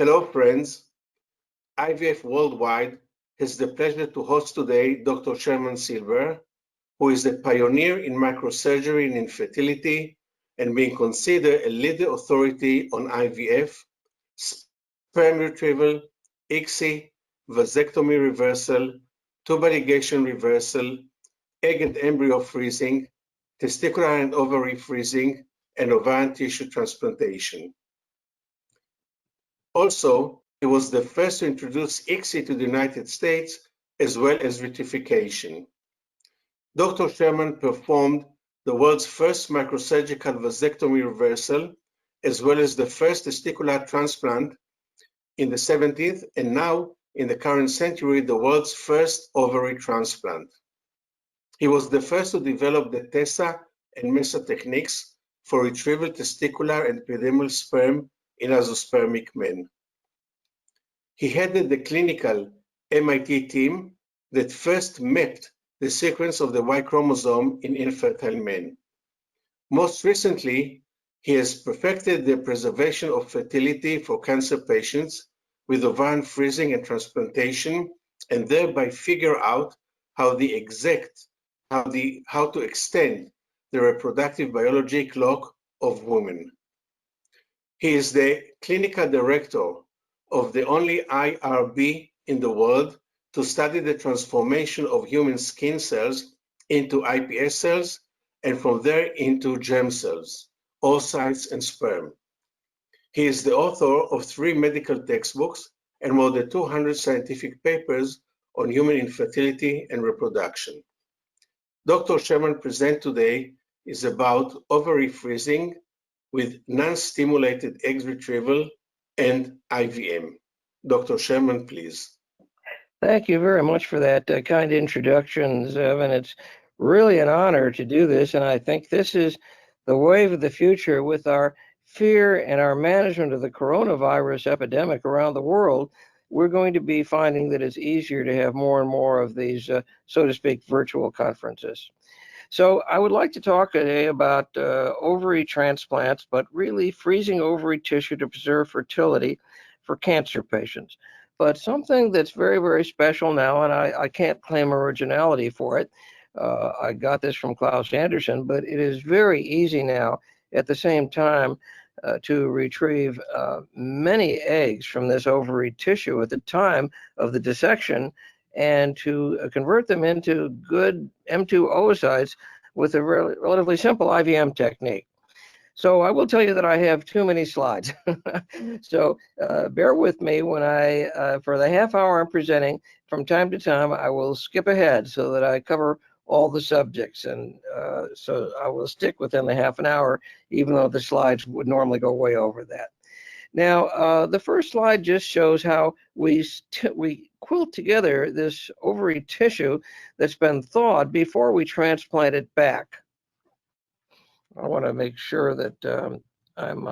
Hello, friends. IVF Worldwide has the pleasure to host today Dr. Sherman Silber, who is a pioneer in microsurgery and infertility and being considered a leading authority on IVF, sperm retrieval, ICSI, vasectomy reversal, tubal ligation reversal, egg and embryo freezing, testicular and ovary freezing, and ovarian tissue transplantation. Also, he was the first to introduce ICSI to the United States, as well as vitrification. Dr. Sherman performed the world's first microsurgical vasectomy reversal, as well as the first testicular transplant in the 17th, and now in the current century, the world's first ovary transplant. He was the first to develop the TESA and MESA techniques for retrieval testicular and epidermal sperm in azoospermic men. He headed the clinical MIT team that first mapped the sequence of the Y chromosome in infertile men. Most recently, he has perfected the preservation of fertility for cancer patients with ovarian freezing and transplantation, and thereby figure out how to extend the reproductive biology clock of women. He is the clinical director of the only IRB in the world to study the transformation of human skin cells into iPS cells and from there into germ cells, oocytes, and sperm. He is the author of 3 medical textbooks and more than 200 scientific papers on human infertility and reproduction. Dr. Sherman present today is about ovary freezing with non-stimulated egg retrieval and IVM. Dr. Sherman, please. Thank you very much for that kind introduction, Zev, and it's really an honor to do this, and I think this is the wave of the future with our fear and our management of the coronavirus epidemic around the world. We're going to be finding that it's easier to have more and more of these, so to speak, virtual conferences. So I would like to talk today about ovary transplants, but really freezing ovary tissue to preserve fertility for cancer patients. But something that's very, very special now, and I can't claim originality for it. I got this from Klaus Anderson, but it is very easy now at the same time to retrieve many eggs from this ovary tissue at the time of the dissection and to convert them into good M2 oocytes with a relatively simple IVM technique. So I will tell you that I have too many slides. So bear with me when for the half hour I'm presenting, from time to time, I will skip ahead so that I cover all the subjects. And so I will stick within the half an hour, even though the slides would normally go way over that. Now, the first slide just shows how we quilt together this ovary tissue that's been thawed before we transplant it back. I want to make sure that I'm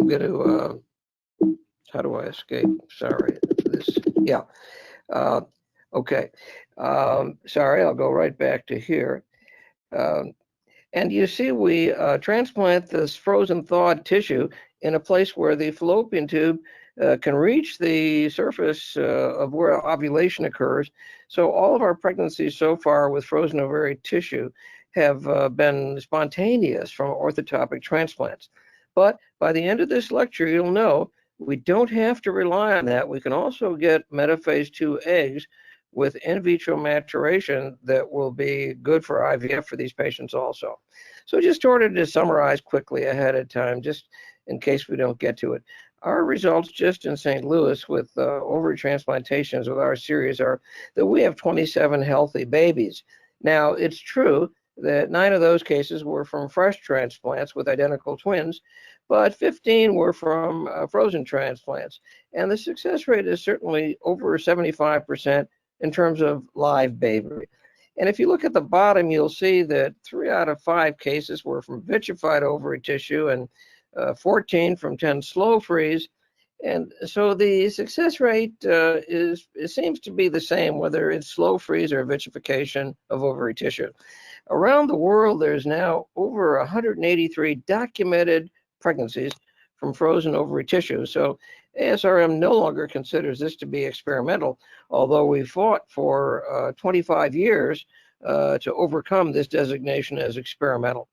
going to, how do I escape? Sorry, this, yeah. Okay, sorry, I'll go right back to here. And you see we transplant this frozen thawed tissue in a place where the fallopian tube can reach the surface of where ovulation occurs. So all of our pregnancies so far with frozen ovary tissue have been spontaneous from orthotopic transplants. But by the end of this lecture, you'll know we don't have to rely on that. We can also get metaphase 2 eggs with in vitro maturation that will be good for IVF for these patients also. So just ordered to summarize quickly ahead of time, just in case we don't get to it. Our results just in St. Louis with ovary transplantations with our series are that we have 27 healthy babies. Now, it's true that 9 of those cases were from fresh transplants with identical twins, but 15 were from frozen transplants. And the success rate is certainly over 75% in terms of live baby. And if you look at the bottom, you'll see that 3 out of 5 cases were from vitrified ovary tissue and 14 from 10 slow freeze. And so the success rate it seems to be the same, whether it's slow freeze or vitrification of ovary tissue. Around the world, there's now over 183 documented pregnancies from frozen ovary tissue. So ASRM no longer considers this to be experimental, although we fought for 25 years to overcome this designation as experimental.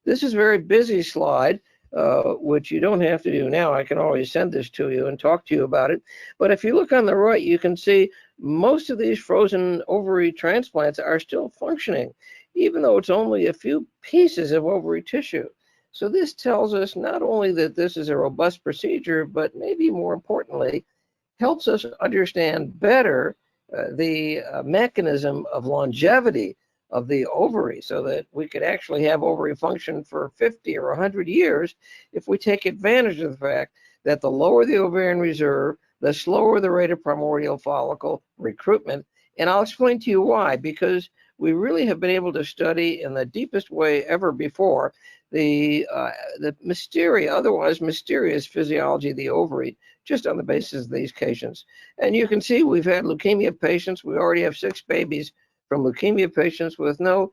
This is a very busy slide, which you don't have to do now. I can always send this to you and talk to you about it. But if you look on the right, you can see most of these frozen ovary transplants are still functioning, even though it's only a few pieces of ovary tissue. So this tells us not only that this is a robust procedure, but maybe more importantly, helps us understand better the mechanism of longevity of the ovary, so that we could actually have ovary function for 50 or 100 years if we take advantage of the fact that the lower the ovarian reserve, the slower the rate of primordial follicle recruitment. And I'll explain to you why, because we really have been able to study in the deepest way ever before the otherwise mysterious physiology of the ovary, just on the basis of these cases. And you can see we've had leukemia patients. We already have 6 babies from leukemia patients with no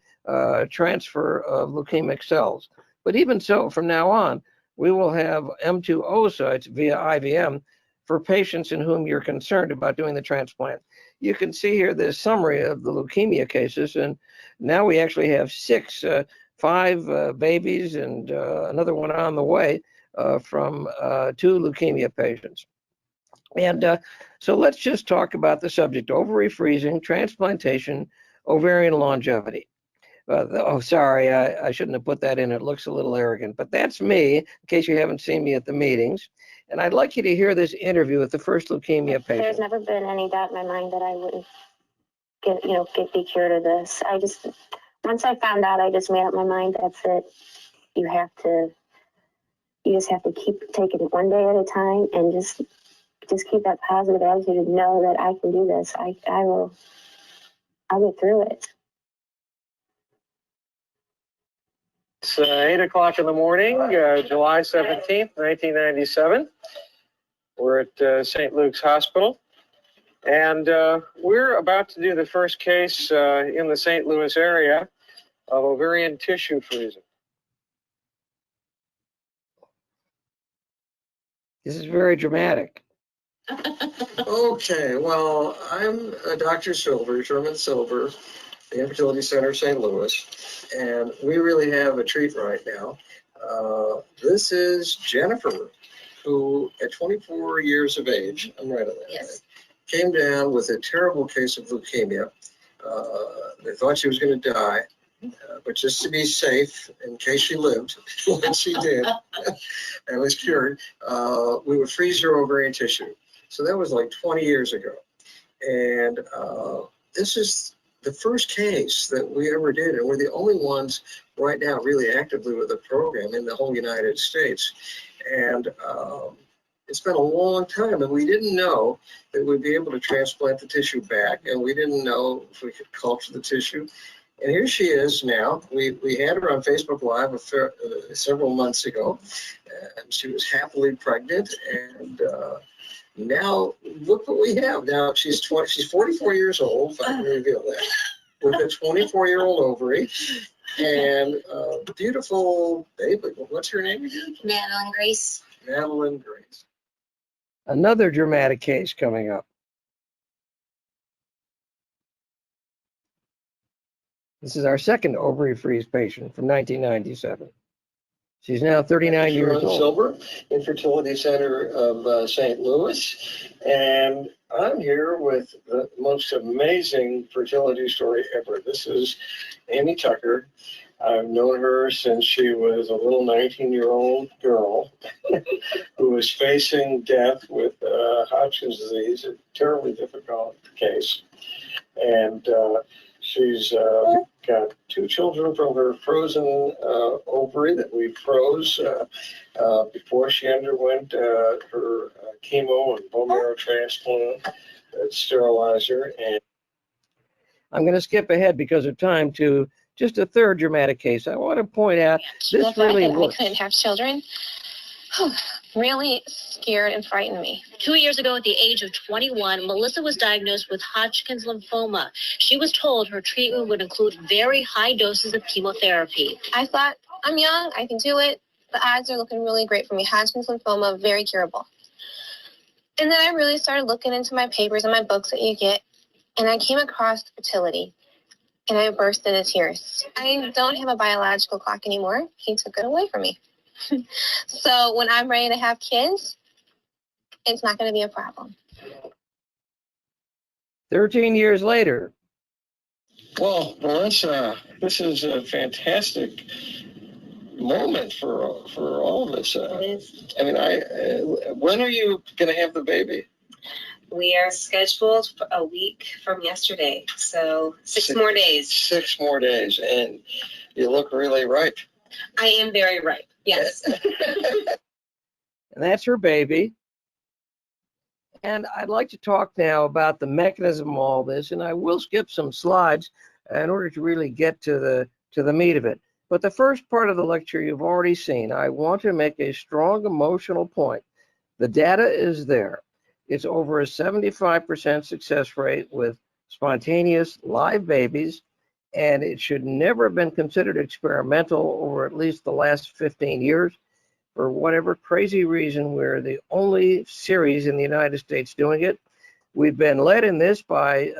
transfer of leukemic cells. But even so, from now on, we will have M2 oocytes via IVM for patients in whom you're concerned about doing the transplant. You can see here this summary of the leukemia cases, and now we actually have 5 babies and another one on the way from 2 leukemia patients. And so let's just talk about the subject: ovary freezing, transplantation, ovarian longevity. Oh, sorry, I shouldn't have put that in. It looks a little arrogant, but that's me, in case you haven't seen me at the meetings. And I'd like you to hear this interview with the first leukemia patient. There's never been any doubt in my mind that I wouldn't be cured of this. Once I found out, I just made up my mind. That's it. You just have to keep taking it one day at a time, and just keep that positive attitude and know that I can do this. I'll get through it. It's 8 o'clock in the morning, July 17th, 1997. We're at St. Luke's Hospital, and we're about to do the first case in the St. Louis area of ovarian tissue freezing. This is very dramatic. Okay, well, I'm Dr. Silber, German Silber, the Infertility Center of St. Louis, and we really have a treat right now. This is Jennifer, who at 24 years of age, I'm right on that, yes, right, came down with a terrible case of leukemia. They thought she was going to die, but just to be safe, in case she lived, and she did, and was cured, we would freeze her ovarian tissue. So that was like 20 years ago. And this is the first case that we ever did, and we're the only ones right now really actively with the program in the whole United States. And it's been a long time, and we didn't know that we'd be able to transplant the tissue back, and we didn't know if we could culture the tissue. And here she is now. We had her on Facebook Live several months ago, and she was happily pregnant, and now look what we have. Now she's 44 years old, if I can reveal that, with a 24-year-old ovary, and beautiful baby. What's her name again? Madeline Grace. Madeline Grace. Another dramatic case coming up. This is our second ovary freeze patient from 1997. She's now 39 years old. Silber, Infertility Center of St. Louis, and I'm here with the most amazing fertility story ever. This is Amy Tucker. I've known her since she was a little 19-year-old girl who was facing death with Hodgkin's disease, a terribly difficult case. And she's got 2 children from her frozen ovary that we froze before she underwent her chemo and bone marrow transplant that sterilized her. And I'm going to skip ahead because of time to just a third dramatic case. I want to point out this really works. I couldn't have children. Really scared and frightened me. 2 years ago, at the age of 21, Melissa was diagnosed with Hodgkin's lymphoma. She was told her treatment would include very high doses of chemotherapy. I thought, I'm young, I can do it. The odds are looking really great for me. Hodgkin's lymphoma, very curable. And then I really started looking into my papers and my books that you get, and I came across fertility, and I burst into tears. I don't have a biological clock anymore. He took it away from me. So when I'm ready to have kids, it's not going to be a problem. 13 years later. Well, Melissa, this is a fantastic moment for all of us. It is. I mean, when are you going to have the baby? We are scheduled for a week from yesterday, so six more days. 6 more days, and you look really ripe. I am very ripe, yes. And that's her baby. And I'd like to talk now about the mechanism of all this, and I will skip some slides in order to really get to the meat of it. But the first part of the lecture you've already seen. I want to make a strong emotional point. The data is there. It's over a 75% success rate with spontaneous live babies, and it should never have been considered experimental over at least the last 15 years. For whatever crazy reason, we're the only series in the United States doing it. We've been led in this by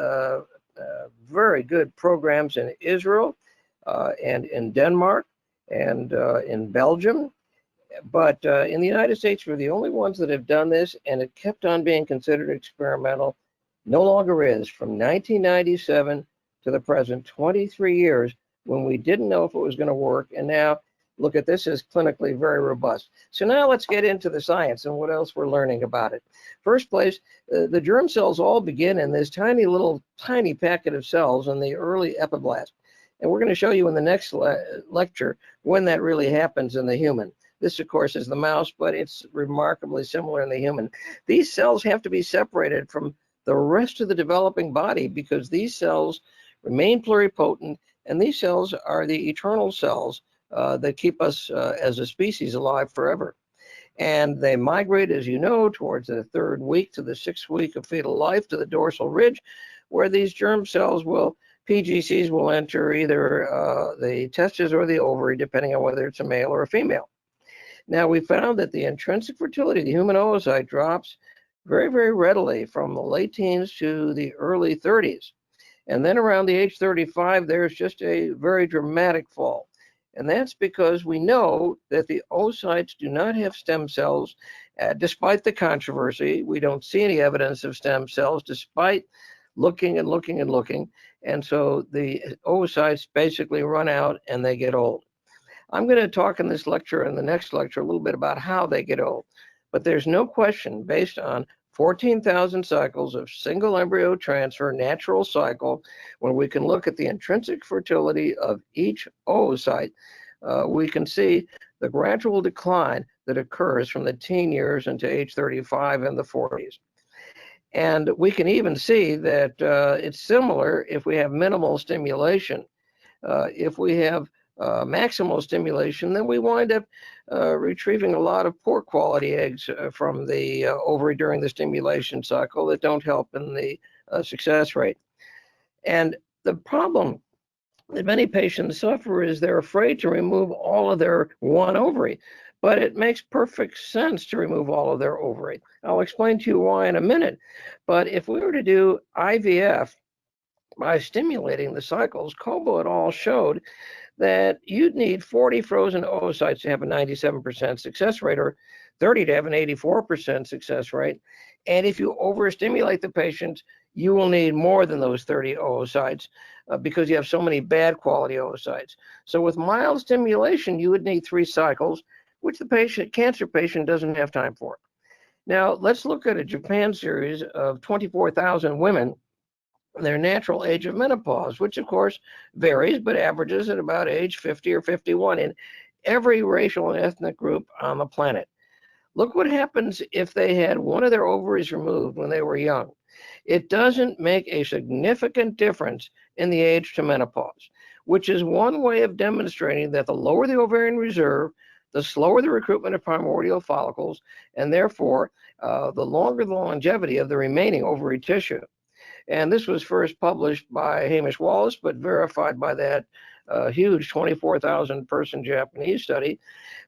very good programs in Israel and in Denmark and in Belgium. But in the United States, we're the only ones that have done this, and it kept on being considered experimental. No longer is. From 1997 to the present, 23 years, when we didn't know if it was going to work, and now look at this as clinically very robust. So now let's get into the science and what else we're learning about it. First place, the germ cells all begin in this tiny packet of cells in the early epiblast. And we're going to show you in the next lecture when that really happens in the human. This, of course, is the mouse, but it's remarkably similar in the human. These cells have to be separated from the rest of the developing body because these cells remain pluripotent, and these cells are the eternal cells that keep us as a species alive forever. And they migrate, as you know, towards the 3rd week to the 6th week of fetal life to the dorsal ridge, where these germ cells PGCs will enter either the testes or the ovary, depending on whether it's a male or a female. Now, we found that the intrinsic fertility, the human oocyte, drops very, very readily from the late teens to the early 30s. And then around the age 35, there's just a very dramatic fall. And that's because we know that the oocytes do not have stem cells, despite the controversy. We don't see any evidence of stem cells, despite looking and looking and looking. And so the oocytes basically run out and they get old. I'm going to talk in this lecture and the next lecture a little bit about how they get old. But there's no question, based on 14,000 cycles of single embryo transfer, natural cycle, when we can look at the intrinsic fertility of each oocyte, we can see the gradual decline that occurs from the teen years into age 35 and the 40s. And we can even see that it's similar if we have minimal stimulation. If we have maximal stimulation, then we wind up retrieving a lot of poor quality eggs from the ovary during the stimulation cycle that don't help in the success rate. And the problem that many patients suffer is they're afraid to remove all of their one ovary, but it makes perfect sense to remove all of their ovary. I'll explain to you why in a minute. But if we were to do IVF by stimulating the cycles, Cobo et al. Showed that you'd need 40 frozen oocytes to have a 97% success rate, or 30 to have an 84% success rate. And if you overstimulate the patient, you will need more than those 30 oocytes because you have so many bad quality oocytes. So with mild stimulation, you would need 3 cycles, which the cancer patient doesn't have time for. Now, let's look at a Japan series of 24,000 women, their natural age of menopause, which of course varies, but averages at about age 50 or 51 in every racial and ethnic group on the planet. Look what happens if they had one of their ovaries removed when they were young. It doesn't make a significant difference in the age to menopause, which is one way of demonstrating that the lower the ovarian reserve, the slower the recruitment of primordial follicles, and therefore the longer the longevity of the remaining ovary tissue. And this was first published by Hamish Wallace, but verified by that a huge 24,000 person Japanese study,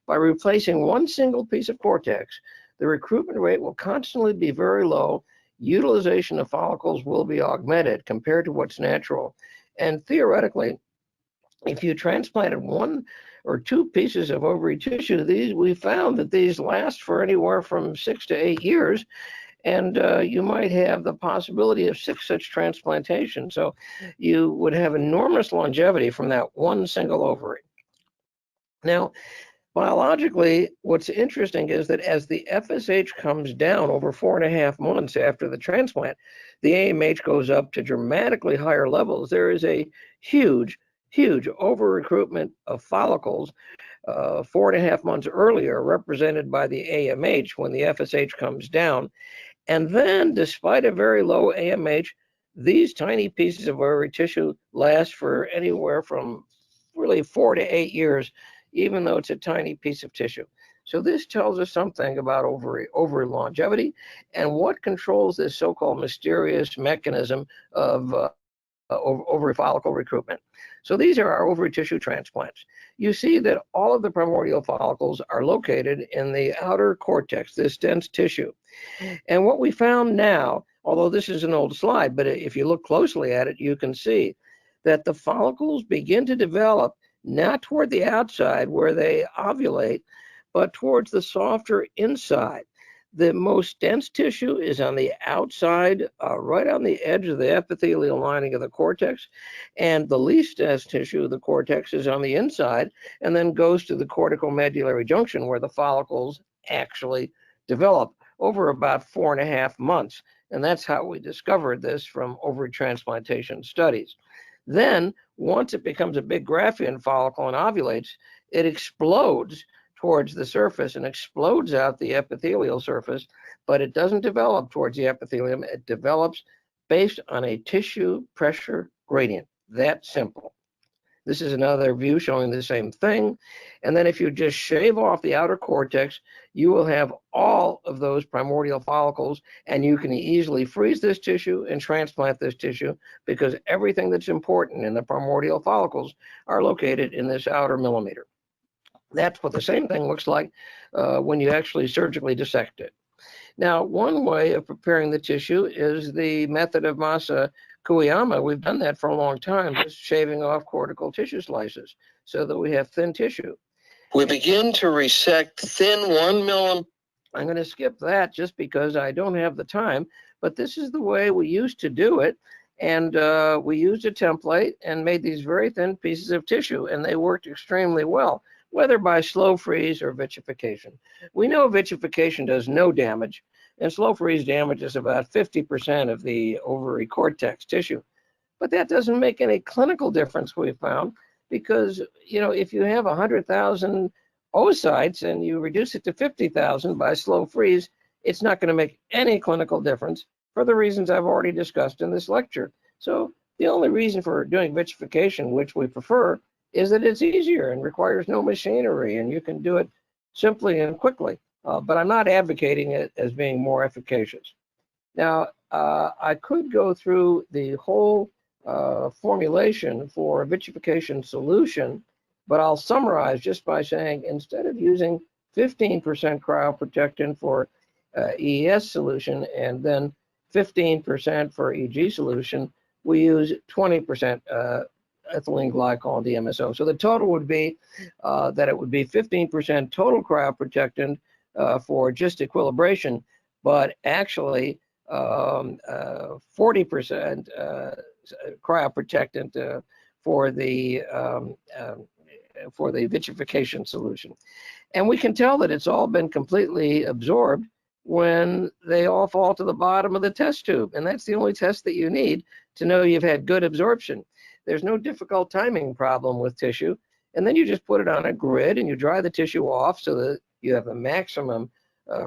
by replacing one single piece of cortex, the recruitment rate will constantly be very low. Utilization of follicles will be augmented compared to what's natural. And theoretically, if you transplanted one or two pieces of ovary tissue, we found that these last for anywhere from 6 to 8 years, and you might have the possibility of 6 such transplantations. So you would have enormous longevity from that one single ovary. Now, biologically, what's interesting is that as the FSH comes down over 4.5 months after the transplant, the AMH goes up to dramatically higher levels. There is a huge over-recruitment of follicles 4.5 months earlier, represented by the AMH when the FSH comes down. And then, despite a very low AMH, these tiny pieces of ovary tissue last for anywhere from really 4 to 8 years, even though it's a tiny piece of tissue. So this tells us something about ovary longevity and what controls this so-called mysterious mechanism of ovary follicle recruitment. So these are our ovary tissue transplants. You see that all of the primordial follicles are located in the outer cortex, this dense tissue. And what we found now, although this is an old slide, but if you look closely at it, you can see that the follicles begin to develop not toward the outside where they ovulate, but towards the softer inside. The most dense tissue is on the outside, right on the edge of the epithelial lining of the cortex, and the least dense tissue of the cortex is on the inside, and then goes to the corticomedullary junction where the follicles actually develop over about 4.5 months. And that's how we discovered this from ovary transplantation studies. Then, once it becomes a big Graafian follicle and ovulates, it explodes towards the surface and explodes out the epithelial surface, but it doesn't develop towards the epithelium. It develops based on a tissue pressure gradient. That simple. This is another view showing the same thing. And then if you just shave off the outer cortex, you will have all of those primordial follicles, and you can easily freeze this tissue and transplant this tissue because everything that's important in the primordial follicles are located in this outer millimeter. That's what the same thing looks like when you actually surgically dissect it. Now, one way of preparing the tissue is the method of Masa Kuyama. We've done that for a long time, just shaving off cortical tissue slices so that we have thin tissue. We begin to resect thin 1 millimeter. I'm going to skip that just because I don't have the time, but this is the way we used to do it. And we used a template and made these very thin pieces of tissue, and they worked extremely well, whether by slow freeze or vitrification. We know vitrification does no damage, and slow freeze damages about 50% of the ovary cortex tissue. But that doesn't make any clinical difference, we found, because if you have 100,000 oocytes and you reduce it to 50,000 by slow freeze, it's not going to make any clinical difference for the reasons I've already discussed in this lecture. So the only reason for doing vitrification, which we prefer, is that it's easier and requires no machinery, and you can do it simply and quickly. But I'm not advocating it as being more efficacious. Now, I could go through the whole formulation for a vitrification solution, but I'll summarize just by saying instead of using 15% cryoprotectant for EES solution and then 15% for EG solution, we use 20% ethylene glycol DMSO. So the total would be that it would be 15% total cryoprotectant for just equilibration, but actually 40% cryoprotectant for the vitrification solution. And we can tell that it's all been completely absorbed when they all fall to the bottom of the test tube. And that's the only test that you need to know you've had good absorption. There's no difficult timing problem with tissue. And then you just put it on a grid and you dry the tissue off so that you have a maximum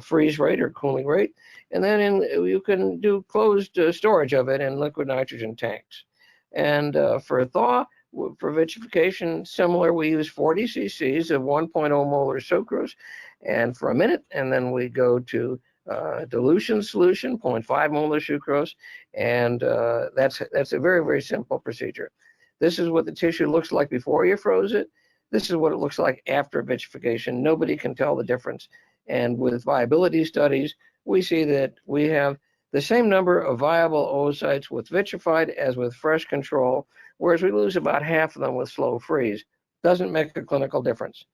freeze rate or cooling rate. And then you can do closed storage of it in liquid nitrogen tanks. And for thaw, for vitrification, similar, we use 40 cc's of 1.0 molar sucrose and for a minute, and then we go to dilution solution, 0.5 molar sucrose, and that's a very, very simple procedure. This is what the tissue looks like before you froze it. This is what it looks like after vitrification. Nobody can tell the difference. And with viability studies, we see that we have the same number of viable oocytes with vitrified as with fresh control, whereas we lose about half of them with slow freeze. Doesn't make a clinical difference.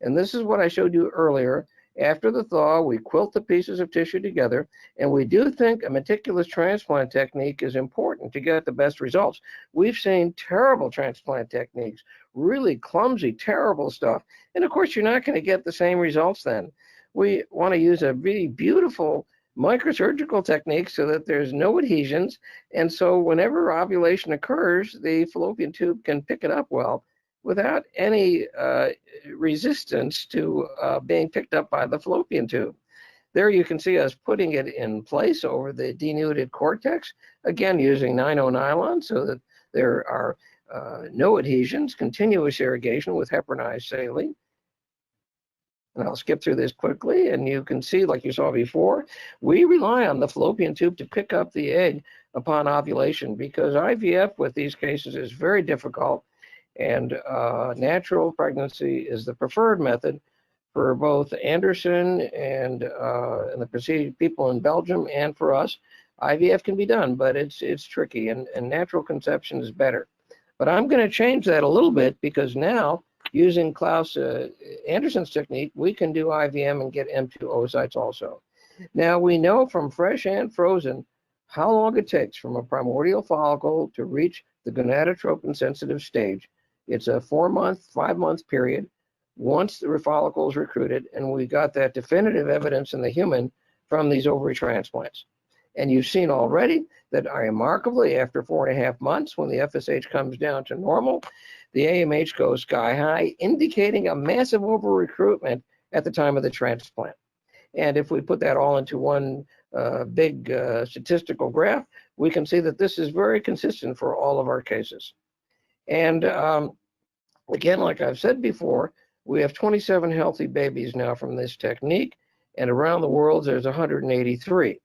And this is what I showed you earlier. After the thaw, we quilt the pieces of tissue together, and we do think a meticulous transplant technique is important to get the best results. We've seen terrible transplant techniques, really clumsy, terrible stuff. And of course, you're not going to get the same results then. We want to use a really beautiful microsurgical technique so that there's no adhesions. And so whenever ovulation occurs, the fallopian tube can pick it up well without any resistance to being picked up by the fallopian tube. There you can see us putting it in place over the denuded cortex, again using 9-0 nylon so that there are no adhesions, continuous irrigation with heparinized saline. And I'll skip through this quickly, and you can see, like you saw before, we rely on the fallopian tube to pick up the egg upon ovulation because IVF with these cases is very difficult, and natural pregnancy is the preferred method for both Anderson and the people in Belgium and for us. IVF can be done, but it's tricky, and natural conception is better. But I'm going to change that a little bit because now, using Klaus Anderson's technique, we can do IVM and get M2 oocytes also. Now, we know from fresh and frozen how long it takes from a primordial follicle to reach the gonadotropin-sensitive stage. It's a 4-month, 5-month period once the follicle is recruited, and we got that definitive evidence in the human from these ovary transplants. And you've seen already that remarkably, after 4.5 months, when the FSH comes down to normal, the AMH goes sky high, indicating a massive over-recruitment at the time of the transplant. And if we put that all into one big statistical graph, we can see that this is very consistent for all of our cases. And again, like I've said before, we have 27 healthy babies now from this technique, and around the world there's 183.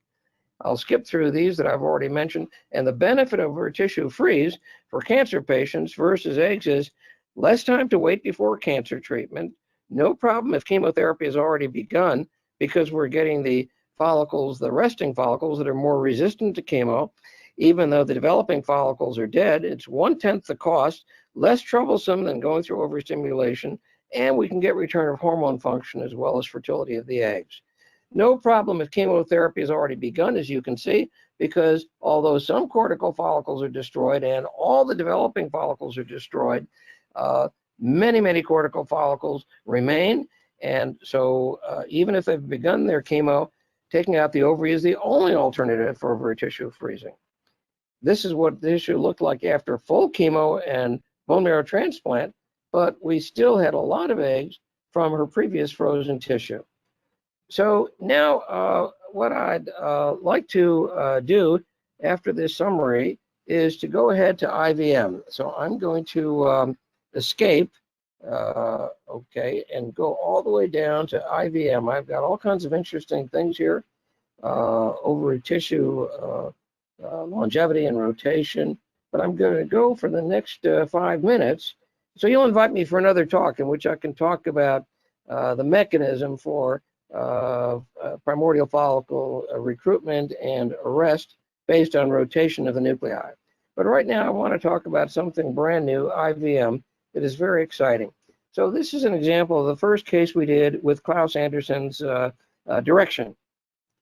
I'll skip through these that I've already mentioned. And the benefit of our tissue freeze for cancer patients versus eggs is less time to wait before cancer treatment. No problem if chemotherapy has already begun because we're getting the follicles, the resting follicles that are more resistant to chemo. Even though the developing follicles are dead, it's 1/10 the cost, less troublesome than going through overstimulation, and we can get return of hormone function as well as fertility of the eggs. No problem if chemotherapy has already begun, as you can see, because although some cortical follicles are destroyed and all the developing follicles are destroyed, many cortical follicles remain. And so even if they've begun their chemo, taking out the ovary is the only alternative for ovary tissue freezing. This is what the tissue looked like after full chemo and bone marrow transplant, but we still had a lot of eggs from her previous frozen tissue. So now what I'd like to do after this summary is to go ahead to IVM. So I'm going to escape, okay, and go all the way down to IVM. I've got all kinds of interesting things here, ovary tissue longevity and rotation, but I'm going to go for the next 5 minutes. So you'll invite me for another talk in which I can talk about the mechanism for primordial follicle recruitment and arrest based on rotation of the nuclei. But right now I want to talk about something brand new, IVM, that is very exciting. So this is an example of the first case we did with Klaus Anderson's direction.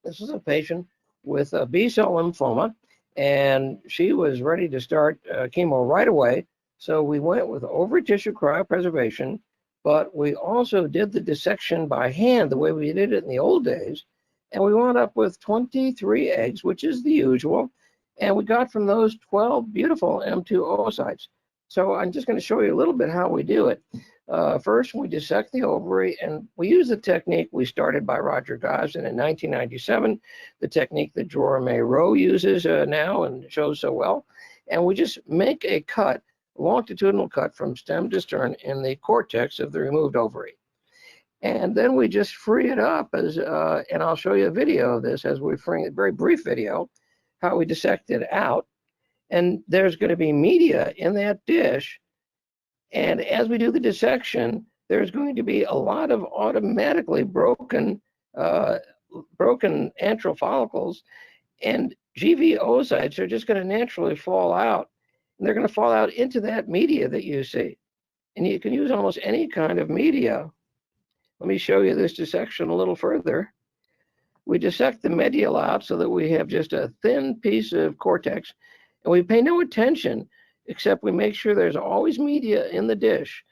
This is a patient with a B-cell lymphoma, and she was ready to start chemo right away. So we went with ovary tissue cryopreservation, but we also did the dissection by hand the way we did it in the old days. And we wound up with 23 eggs, which is the usual. And we got from those 12 beautiful M2 oocytes. So I'm just going to show you a little bit how we do it. First, we dissect the ovary, and we use the technique we started by Roger Gosden in 1997, the technique that Jorah May Rowe uses now and shows so well. And we just make a cut, longitudinal cut from stem to stern in the cortex of the removed ovary. And then we just free it up, as and I'll show you a video of this as we free, a very brief video, how we dissect it out. And there's going to be media in that dish. And as we do the dissection, there's going to be a lot of automatically broken antral follicles, and GV oocytes are just going to naturally fall out. And they're going to fall out into that media that you see. And you can use almost any kind of media. Let me show you this dissection a little further. We dissect the medial out so that we have just a thin piece of cortex, and we pay no attention, except we make sure there's always media in the dish.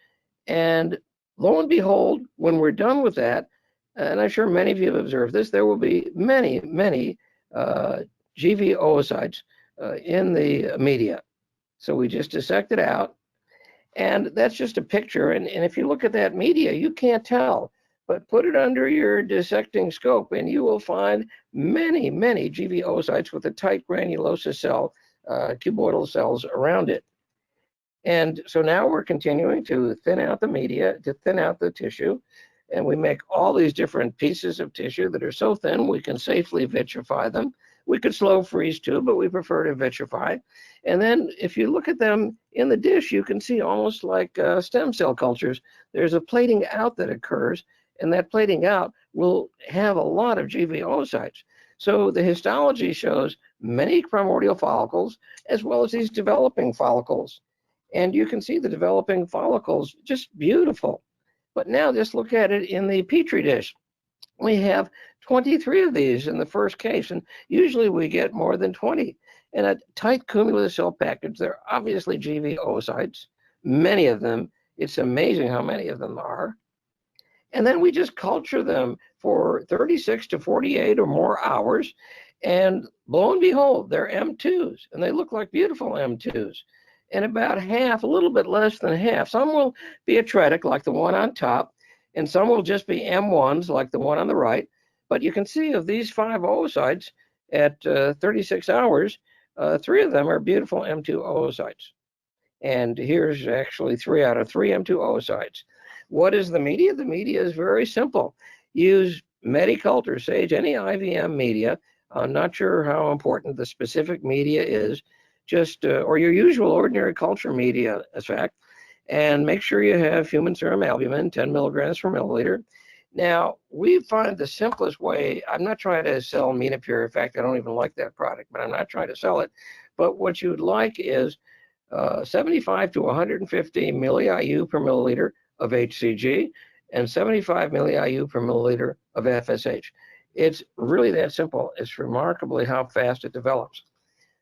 And lo and behold, when we're done with that, and I'm sure many of you have observed this, there will be many, many GV oocytes in the media. So we just dissect it out, and that's just a picture. And if you look at that media, you can't tell. But put it under your dissecting scope, and you will find many, many GV oocytes with a tight granulosa cell, cuboidal cells around it. And so now we're continuing to thin out the media, to thin out the tissue, and we make all these different pieces of tissue that are so thin we can safely vitrify them. We could slow freeze too, but we prefer to vitrify. And then if you look at them in the dish, you can see almost like stem cell cultures. There's a plating out that occurs, and that plating out will have a lot of GV oocytes. So the histology shows many primordial follicles as well as these developing follicles. And you can see the developing follicles, just beautiful. But now just look at it in the Petri dish. We have 23 of these in the first case, and usually we get more than 20. In a tight cumulative cell package, they're obviously GV oocytes, many of them. It's amazing how many of them are. And then we just culture them for 36 to 48 or more hours, and lo and behold, they're M2s, and they look like beautiful M2s. And about half, a little bit less than half, some will be atretic like the one on top, and some will just be M1s like the one on the right. But you can see of these 5 oocytes at 36 hours, 3 of them are beautiful M2 oocytes. And here's actually 3 out of 3 M2 oocytes. What is the media? The media is very simple. Use Mediculture Sage, any IVM media. I'm not sure how important the specific media is, just or your usual ordinary culture media, in fact, and make sure you have human serum albumin, 10 milligrams per milliliter. Now, we find the simplest way. I'm not trying to sell Menopure. In fact, I don't even like that product, but I'm not trying to sell it. But what you'd like is 75 to 150 milli-IU per milliliter of HCG and 75 milli-IU per milliliter of FSH. It's really that simple. It's remarkably how fast it develops.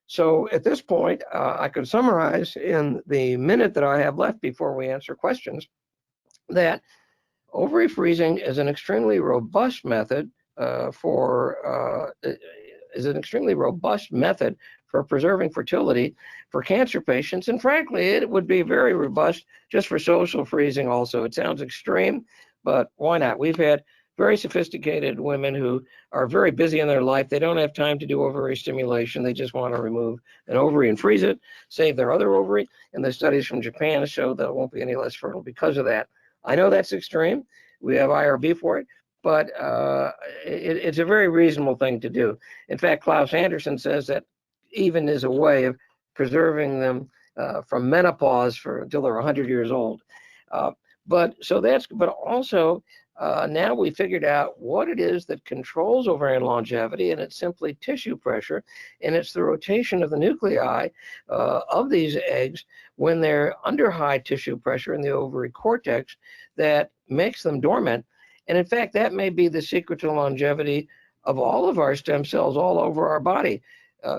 So at this point, I could summarize in the minute that I have left before we answer questions that ovary freezing is an extremely robust method for preserving fertility for cancer patients. And frankly, it would be very robust just for social freezing also. It sounds extreme, but why not? We've had very sophisticated women who are very busy in their life. They don't have time to do ovary stimulation. They just want to remove an ovary and freeze it, save their other ovary. And the studies from Japan show that it won't be any less fertile because of that. I know that's extreme. We have IRB for it, but it's a very reasonable thing to do. In fact, Klaus Anderson says that even is a way of preserving them from menopause until they're 100 years old. But also now we figured out what it is that controls ovarian longevity, and it's simply tissue pressure, and it's the rotation of the nuclei of these eggs when they're under high tissue pressure in the ovary cortex that makes them dormant. And in fact, that may be the secret to longevity of all of our stem cells all over our body,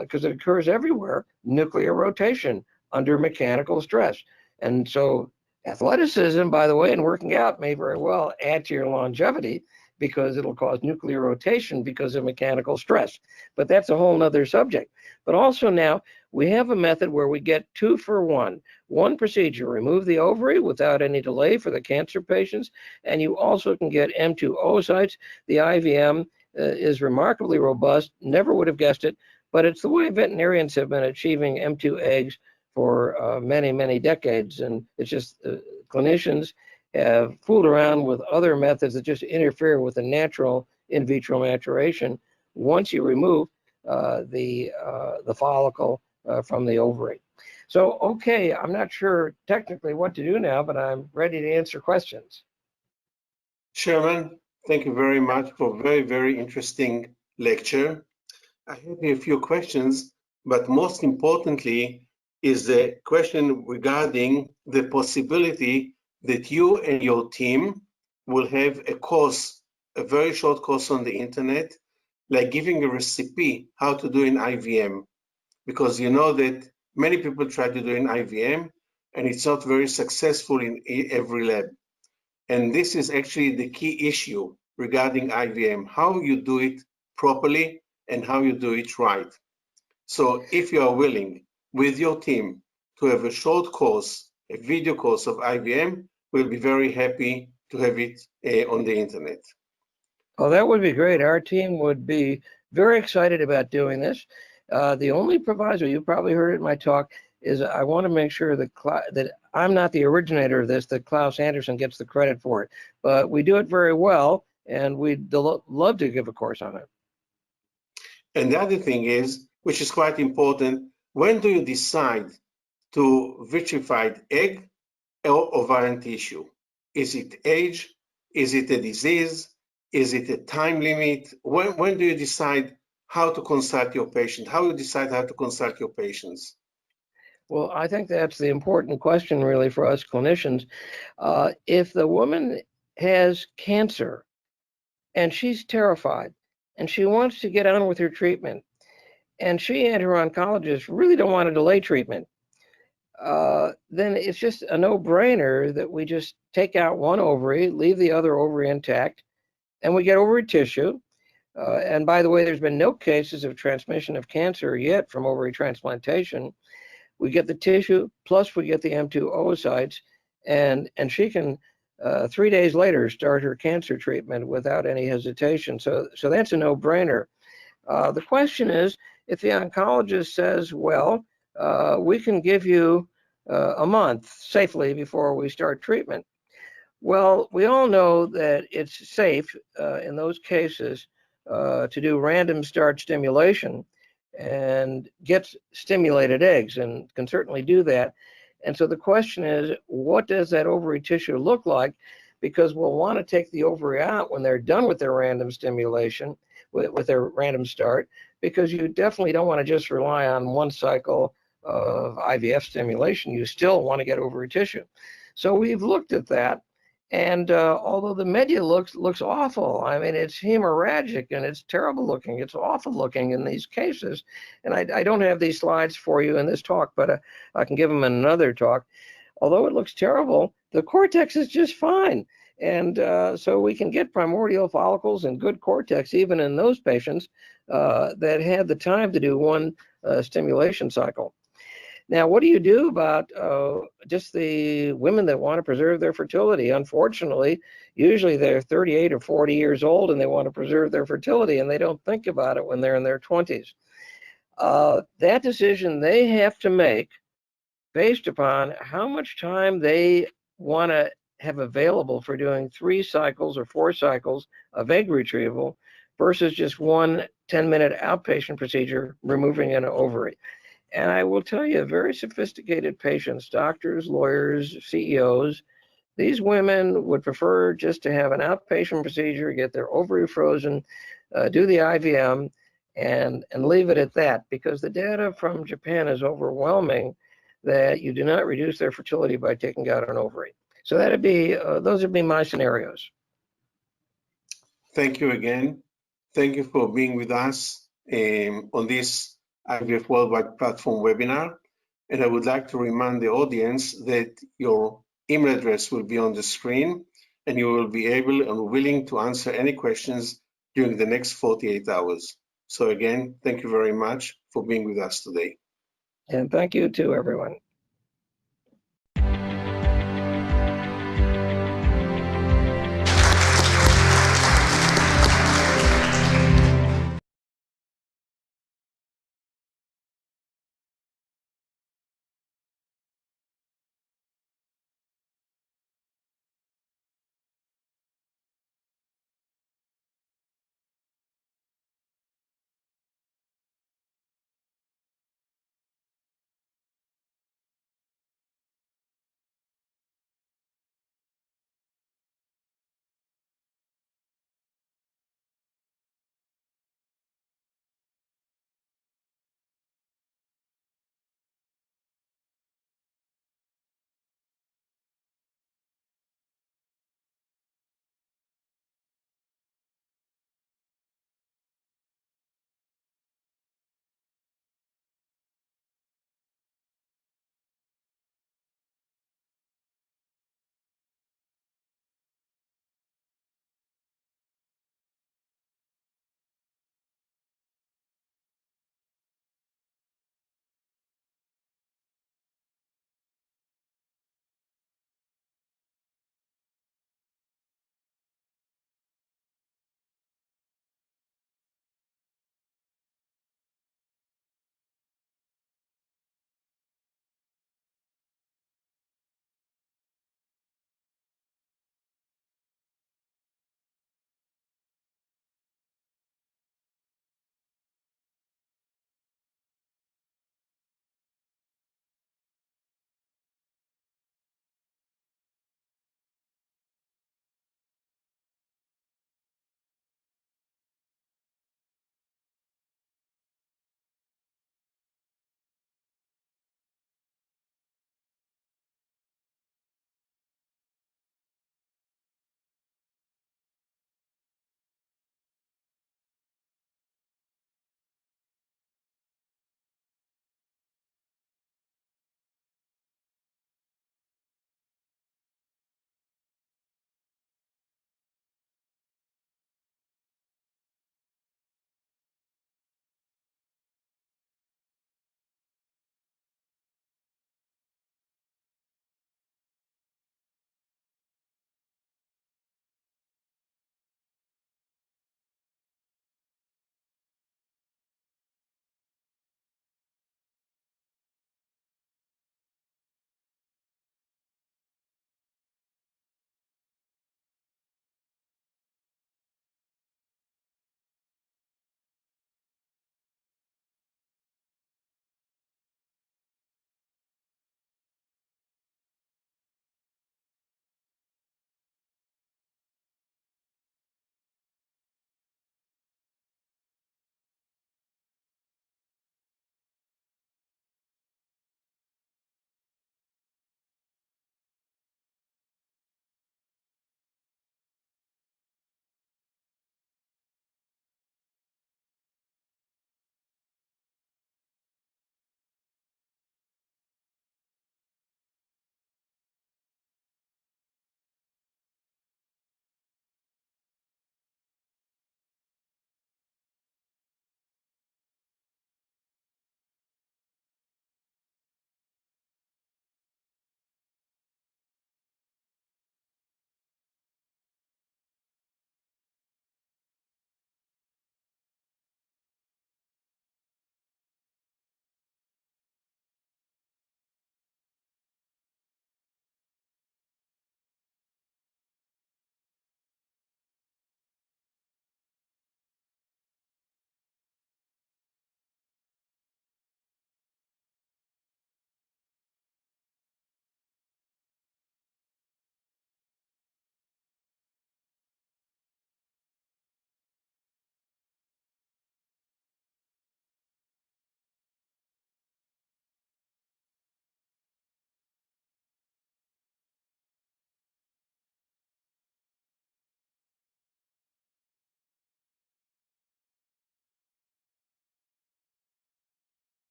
because it occurs everywhere, nuclear rotation under mechanical stress. And so athleticism, by the way, and working out may very well add to your longevity because it'll cause nuclear rotation because of mechanical stress. But that's a whole nother subject. But also now we have a method where we get 2 for 1. One procedure, remove the ovary without any delay for the cancer patients, and you also can get M2 oocytes. The IVM is remarkably robust, never would have guessed it, but it's the way veterinarians have been achieving M2 eggs for many, many decades. And it's just clinicians have fooled around with other methods that just interfere with the natural in vitro maturation. Once you remove the follicle from the ovary. So, okay, I'm not sure technically what to do now, but I'm ready to answer questions. Sherman, thank you very much for a very, very interesting lecture. I have a few questions, but most importantly is the question regarding the possibility that you and your team will have a course, a very short course on the internet, like giving a recipe how to do an IVM, because you know that many people try to do an IVM and it's not very successful in every lab. And this is actually the key issue regarding IVM, how you do it properly and how you do it right. So if you are willing with your team to have a short course, a video course of IVM, we'll be very happy to have it on the internet. Oh, that would be great. Our team would be very excited about doing this. The only proviso, you probably heard it in my talk, is I want to make sure that I'm not the originator of this, that Klaus Anderson gets the credit for it. But we do it very well, and we'd love to give a course on it. And the other thing is, which is quite important, when do you decide to vitrify egg or ovarian tissue? Is it age? Is it a disease? Is it a time limit? When do you decide how to consult your patient? How you decide how to consult your patients? Well, I think that's the important question really for us clinicians. If the woman has cancer and she's terrified and she wants to get on with her treatment, and she and her oncologist really don't want to delay treatment, then it's just a no-brainer that we just take out one ovary, leave the other ovary intact, and we get ovary tissue. And by the way, there's been no cases of transmission of cancer yet from ovary transplantation. We get the tissue, plus we get the M2 oocytes, and she can 3 days later start her cancer treatment without any hesitation. So that's a no-brainer. The question is, if the oncologist says, well, we can give you a month safely before we start treatment. Well, we all know that it's safe in those cases to do random start stimulation and get stimulated eggs, and can certainly do that. And so the question is, what does that ovary tissue look like? Because we'll want to take the ovary out when they're done with their random stimulation, with their random start, because you definitely don't want to just rely on one cycle of IVF stimulation. You still want to get ovary tissue. So we've looked at that. And although the media looks awful, I mean, it's hemorrhagic and it's terrible looking. It's awful looking in these cases. And I don't have these slides for you in this talk, but I can give them in another talk. Although it looks terrible, the cortex is just fine. And so we can get primordial follicles and good cortex even in those patients that had the time to do one stimulation cycle. Now, what do you do about just the women that want to preserve their fertility? Unfortunately, usually they're 38 or 40 years old and they want to preserve their fertility, and they don't think about it when they're in their 20s. That decision they have to make based upon how much time they want to have available for doing 3 cycles or 4 cycles of egg retrieval versus just one 10-minute outpatient procedure removing an ovary. And I will tell you, very sophisticated patients, doctors, lawyers, CEOs, these women would prefer just to have an outpatient procedure, get their ovary frozen, do the IVM, and leave it at that, because the data from Japan is overwhelming that you do not reduce their fertility by taking out an ovary. So that'd be those would be my scenarios. Thank you again. Thank you for being with us on this IVF Worldwide platform webinar. And I would like to remind the audience that your email address will be on the screen, and you will be able and willing to answer any questions during the next 48 hours. So again, thank you very much for being with us today. And thank you too, everyone.